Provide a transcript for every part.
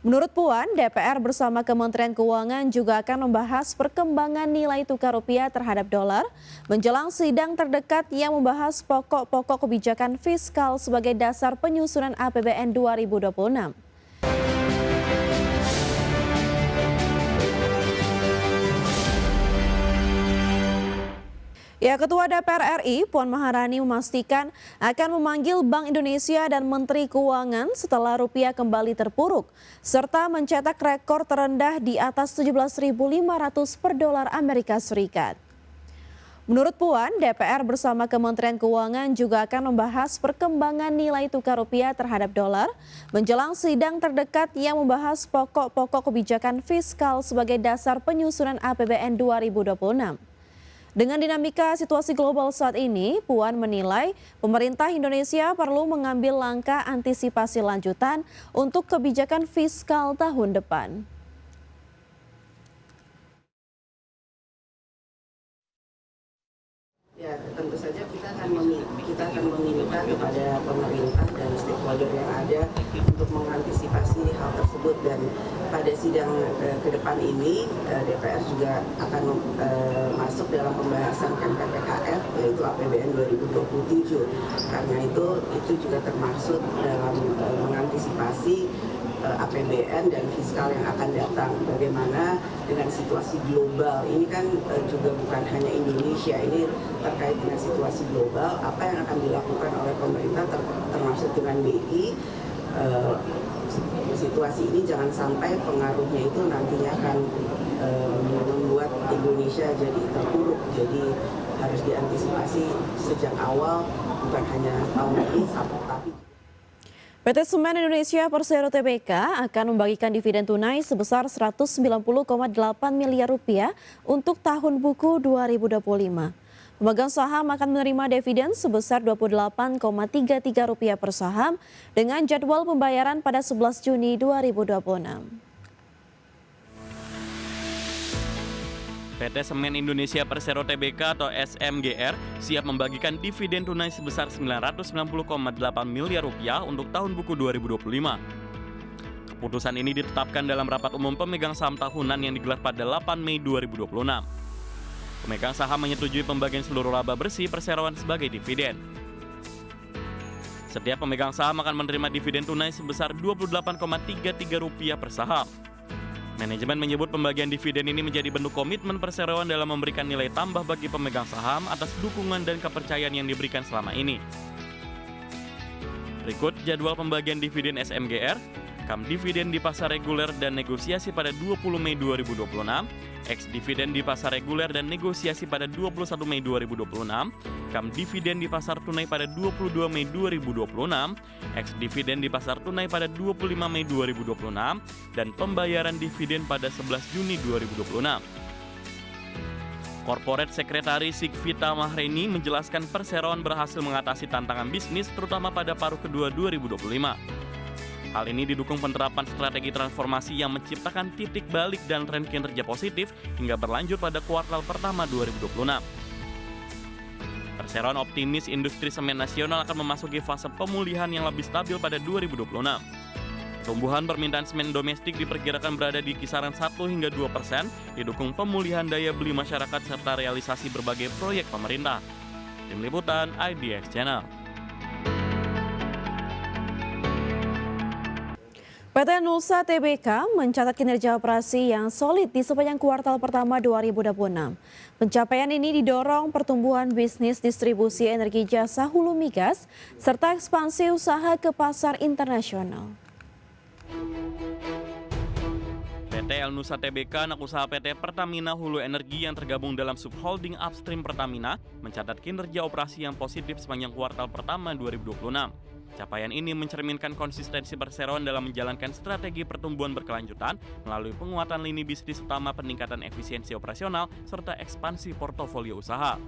Menurut Puan, DPR bersama Kementerian Keuangan juga akan membahas perkembangan nilai tukar rupiah terhadap dolar menjelang sidang terdekat yang membahas pokok-pokok kebijakan fiskal sebagai dasar penyusunan APBN 2026. Ya, Ketua DPR RI Puan Maharani memastikan akan memanggil Bank Indonesia dan Menteri Keuangan setelah rupiah kembali terpuruk, serta mencetak rekor terendah di atas 17.500 per dolar Amerika Serikat. Menurut Puan, DPR bersama Kementerian Keuangan juga akan membahas perkembangan nilai tukar rupiah terhadap dolar menjelang sidang terdekat yang membahas pokok-pokok kebijakan fiskal sebagai dasar penyusunan APBN 2026. Dengan dinamika situasi global saat ini, Puan menilai pemerintah Indonesia perlu mengambil langkah antisipasi lanjutan untuk kebijakan fiskal tahun depan. Ya, tentu saja kita akan meminta kepada pemerintah dan stakeholder yang ada untuk mengantisipasi hal tersebut, dan pada sidang ke depan ini DPR juga akan masuk dalam pembahasan KPPKR yaitu APBN 2027. Karena itu juga termasuk dalam mengantisipasi APBN dan fiskal yang akan datang. Bagaimana dengan situasi global ini kan juga bukan hanya Indonesia, ini terkait dengan situasi global, apa yang akan dilakukan oleh pemerintah termasuk dengan BI. Situasi ini jangan sampai pengaruhnya itu nantinya akan membuat Indonesia jadi terpuruk. Jadi harus diantisipasi sejak awal, bukan hanya tahun ini, tapi PT Semen Indonesia Persero Tbk akan membagikan dividen tunai sebesar 190,8 miliar rupiah untuk tahun buku 2025. Pemegang saham akan menerima dividen sebesar 28,33 rupiah per saham dengan jadwal pembayaran pada 11 Juni 2026. PT Semen Indonesia Persero Tbk atau SMGR siap membagikan dividen tunai sebesar 990,8 miliar rupiah untuk tahun buku 2025. Keputusan ini ditetapkan dalam rapat umum pemegang saham tahunan yang digelar pada 8 Mei 2026. Pemegang saham menyetujui pembagian seluruh laba bersih perseroan sebagai dividen. Setiap pemegang saham akan menerima dividen tunai sebesar 28,33 rupiah per saham. Manajemen menyebut pembagian dividen ini menjadi bentuk komitmen perseroan dalam memberikan nilai tambah bagi pemegang saham atas dukungan dan kepercayaan yang diberikan selama ini. Berikut jadwal pembagian dividen SMGR, dividen di pasar reguler dan negosiasi pada 20 Mei 2026, dividen di pasar reguler dan negosiasi pada 21 Mei 2026, dividen di pasar tunai pada 22 Mei 2026, dividen di pasar tunai pada 25 Mei 2026, dan pembayaran dividen pada 11 Juni 2026. Corporate Secretary Sigvita Mahreni menjelaskan perseroan berhasil mengatasi tantangan bisnis terutama pada paruh kedua 2025. Hal ini didukung penerapan strategi transformasi yang menciptakan titik balik dan tren kinerja positif hingga berlanjut pada kuartal pertama 2026. Perseroan optimis industri semen nasional akan memasuki fase pemulihan yang lebih stabil pada 2026. Pertumbuhan permintaan semen domestik diperkirakan berada di kisaran 1 hingga 2%, didukung pemulihan daya beli masyarakat serta realisasi berbagai proyek pemerintah. Tim Liputan IDX Channel. PT Nusa Tbk mencatat kinerja operasi yang solid di sepanjang kuartal pertama 2026. Pencapaian ini didorong pertumbuhan bisnis distribusi energi jasa hulu migas serta ekspansi usaha ke pasar internasional. PT El Nusa Tbk, anak usaha PT Pertamina Hulu Energi yang tergabung dalam subholding upstream Pertamina, mencatat kinerja operasi yang positif sepanjang kuartal pertama 2026. Capaian ini mencerminkan konsistensi perseroan dalam menjalankan strategi pertumbuhan berkelanjutan melalui penguatan lini bisnis utama, peningkatan efisiensi operasional, serta ekspansi portofolio usaha.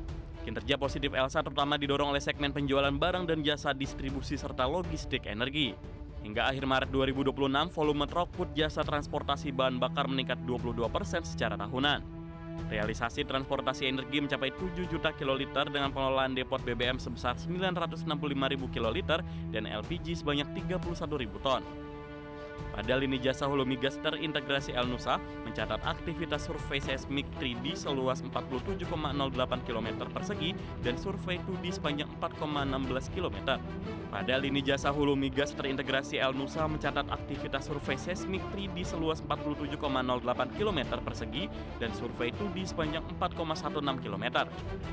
Kinerja positif ELSA terutama didorong oleh segmen penjualan barang dan jasa distribusi serta logistik energi. Hingga akhir Maret 2026, volume throughput jasa transportasi bahan bakar meningkat 22% secara tahunan. Realisasi transportasi energi mencapai 7 juta kiloliter dengan pengelolaan depot BBM sebesar 965.000 kiloliter dan LPG sebanyak 31.000 ton. Pada lini jasa hulu migas terintegrasi El Nusa mencatat aktivitas survei seismik 3D seluas 47,08 km persegi dan survei 2D sepanjang 4,16 km. Pada lini jasa hulu migas terintegrasi El Nusa mencatat aktivitas survei seismik 3D seluas 47,08 km persegi dan survei 2D sepanjang 4,16 km.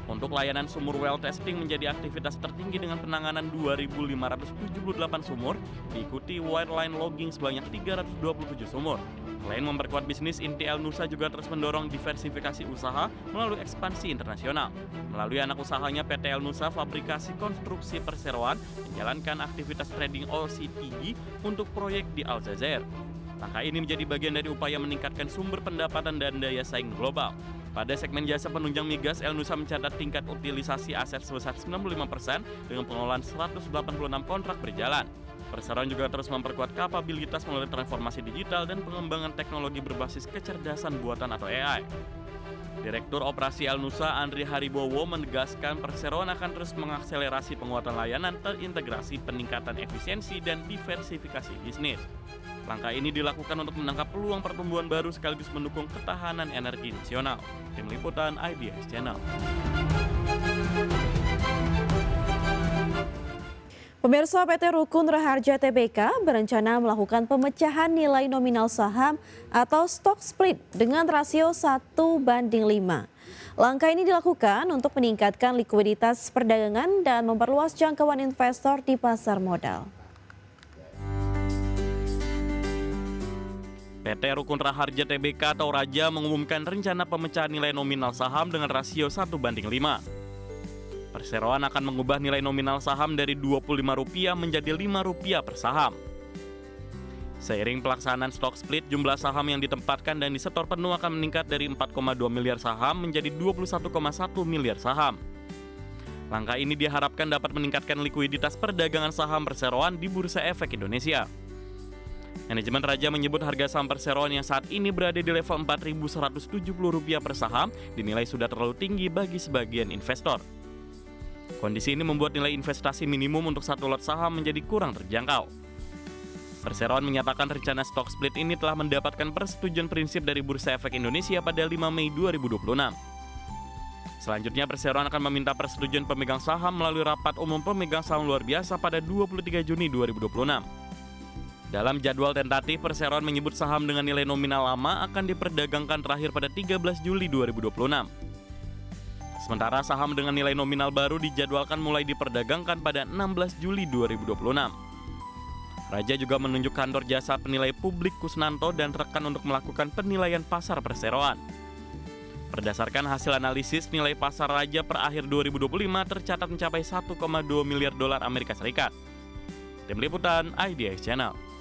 Untuk layanan sumur well testing menjadi aktivitas tertinggi dengan penanganan 2.578 sumur, diikuti wireline logging sebanyak 327 sumur. Selain memperkuat bisnis, inti El Nusa juga terus mendorong diversifikasi usaha melalui ekspansi internasional. Melalui anak usahanya PT El Nusa Fabrikasi Konstruksi Perseroan menjalankan aktivitas trading OCTG untuk proyek di Aljazair. Langkah ini menjadi bagian dari upaya meningkatkan sumber pendapatan dan daya saing global. Pada segmen jasa penunjang migas, El Nusa mencatat tingkat utilisasi aset sebesar 95% dengan pengelolaan 186 kontrak berjalan. Perseroan juga terus memperkuat kapabilitas melalui transformasi digital dan pengembangan teknologi berbasis kecerdasan buatan atau AI. Direktur Operasi El Nusa Andri Haribowo menegaskan Perseroan akan terus mengakselerasi penguatan layanan terintegrasi, peningkatan efisiensi, dan diversifikasi bisnis. Langkah ini dilakukan untuk menangkap peluang pertumbuhan baru sekaligus mendukung ketahanan energi nasional. Tim Liputan IDX Channel. Pemirsa, PT Rukun Raharja Tbk berencana melakukan pemecahan nilai nominal saham atau stock split dengan rasio 1:5. Langkah ini dilakukan untuk meningkatkan likuiditas perdagangan dan memperluas jangkauan investor di pasar modal. PT Rukun Raharja Tbk atau Raja mengumumkan rencana pemecahan nilai nominal saham dengan rasio 1:5. Perseroan akan mengubah nilai nominal saham dari Rp25 menjadi Rp5 per saham. Seiring pelaksanaan stock split, jumlah saham yang ditempatkan dan disetor penuh akan meningkat dari 4,2 miliar saham menjadi 21,1 miliar saham. Langkah ini diharapkan dapat meningkatkan likuiditas perdagangan saham Perseroan di Bursa Efek Indonesia. Manajemen Raja menyebut harga saham Perseroan yang saat ini berada di level Rp4.170 per saham dinilai sudah terlalu tinggi bagi sebagian investor. Kondisi ini membuat nilai investasi minimum untuk satu lot saham menjadi kurang terjangkau. Perseroan menyatakan rencana stock split ini telah mendapatkan persetujuan prinsip dari Bursa Efek Indonesia pada 5 Mei 2026. Selanjutnya, Perseroan akan meminta persetujuan pemegang saham melalui rapat umum pemegang saham luar biasa pada 23 Juni 2026. Dalam jadwal tentatif, Perseroan menyebut saham dengan nilai nominal lama akan diperdagangkan terakhir pada 13 Juli 2026. Sementara saham dengan nilai nominal baru dijadwalkan mulai diperdagangkan pada 16 Juli 2026. Raja juga menunjuk kantor jasa penilai publik Kusnanto dan rekan untuk melakukan penilaian pasar Perseroan. Berdasarkan hasil analisis, nilai pasar Raja per akhir 2025 tercatat mencapai $1,2 miliar Amerika Serikat. Tim Liputan IDX Channel.